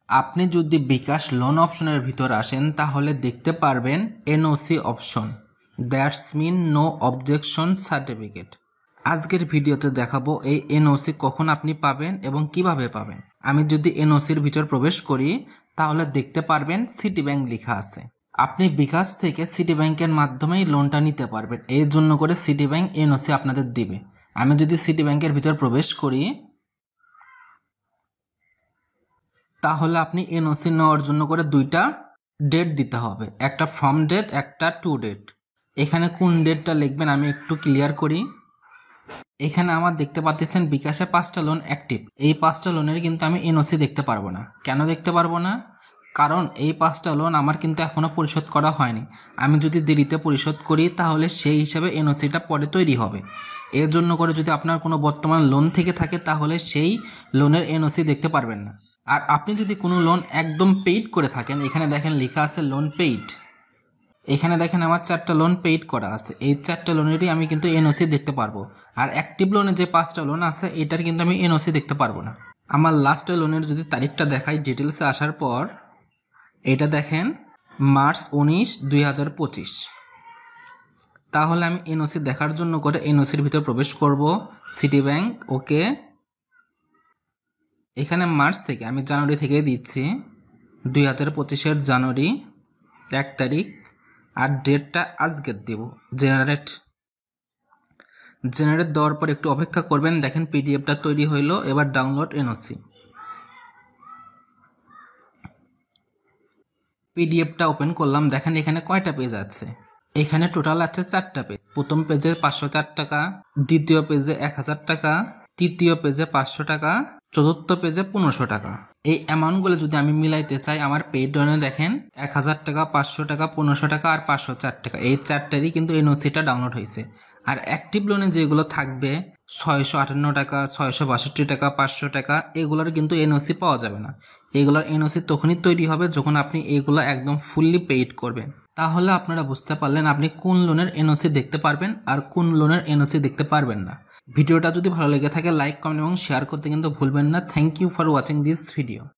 আপনি যদি বিকাশ লোন অপশনের ভিতর আসেন তাহলে দেখতে পারবেন NOC option, that's mean no objection certificate. আজকের ভিডিওতে দেখাবো এই এনওসি কখন আপনি পাবেন এবং কিভাবে পাবেন। আমি যদি এনওসির ভিতর প্রবেশ করি তাহলে দেখতে পারবেন সিটি ব্যাংক লেখা আছে। আপনি বিকাশ থেকে সিটি ব্যাংকের মাধ্যমেই লোনটা নিতে পারবেন, এর জন্য করে সিটি ব্যাংক এনওসি আপনাদের দিবে। আমি যদি সিটি ব্যাংকের ভিতর প্রবেশ করি তাহলে আপনি এনওসি নেওয়ার জন্য করে দুইটা ডেট দিতে হবে, একটা ফ্রম ডেট, একটা টু ডেট। এখানে কোন ডেটটা লিখবেন আমি একটু ক্লিয়ার করি। এখানে আমার দেখতে পাচ্ছেন বিকাশে 5টা লোন অ্যাক্টিভ। এই 5টা লোনের কিন্তু আমি এনওসি দেখতে পারবো না। কেন দেখতে পারবো না? কারণ এই 5টা লোন আমার কিন্তু এখনও পরিশোধ করা হয়নি। আমি যদি দেরিতে পরিশোধ করি তাহলে সেই হিসাবে এনওসিটা পরে তৈরি হবে। এর জন্য করে যদি আপনার কোনো বর্তমান লোন থেকে থাকে তাহলে সেই লোনের এনওসি দেখতে পারবেন না। আর আপনি যদি কোনো লোন একদম পেইড করে থাকেন, এখানে দেখেন লেখা আছে লোন পেইড। এখানে দেখেন আমার 4টা লোন পেইড করা আছে, এই 4টা লোনেরই আমি কিন্তু এনওসি দেখতে পারবো। আর অ্যাক্টিভ লোনে যে 5টা লোন আছে এটার কিন্তু আমি এনওসি দেখতে পারবো না। আমার লাস্ট লোনের যদি তারিখটা দেখাই ডিটেলসে আসার পর, এটা দেখেন মার্চ 19, 2025। তাহলে আমি এনওসি দেখার জন্য করে এনওসির ভিতর প্রবেশ করব, সিটি ব্যাংক, ওকে। এখানে মার্চ থেকে আমি জানুয়ারি থেকে দিচ্ছি, 2025-এর জানুয়ারি 1 তারিখ, আর ডেটটা আজকের দেব। জেনারেট দেওয়ার পর একটু অপেক্ষা করবেন। দেখেন পিডিএফটা তৈরি হইলো, এবার ডাউনলোড এনওসি। পিডিএফটা ওপেন করলাম, দেখেন এখানে কয়টা পেজ আছে। এখানে টোটাল আছে 4টা পেজ। প্রথম পেজে 504 টাকা, দ্বিতীয় পেজে 1000 টাকা, তৃতীয় পেজে 500 টাকা, চতুর্থ পেজে 1500 টাকা। এই অ্যামাউন্টগুলো যদি আমি মিলাইতে চাই আমার পেইড লোনে দেখেন 1000 টাকা, 500 টাকা, 1500 টাকা আর 504 টাকা, এই 4টারই কিন্তু এনওসিটা ডাউনলোড হয়েছে। আর অ্যাক্টিভ লোনে যেগুলো থাকবে 658 টাকা, 662 টাকা, 500 টাকা, এগুলোর কিন্তু এনওসি পাওয়া যাবে না। এগুলোর এনওসি তখনই তৈরি হবে যখন আপনি এগুলো একদম ফুললি পেইড করবেন। তাহলে আপনারা বুঝতে পারলেন আপনি কোন লোনের এনওসি দেখতে পারবেন আর কোন লোনের এনওসি দেখতে পারবেন না। ভিডিওটা যদি ভালো লেগে থাকে লাইক, কমেন্ট এবং শেয়ার করতে কিন্তু ভুলবেন না। Thank you for watching this video.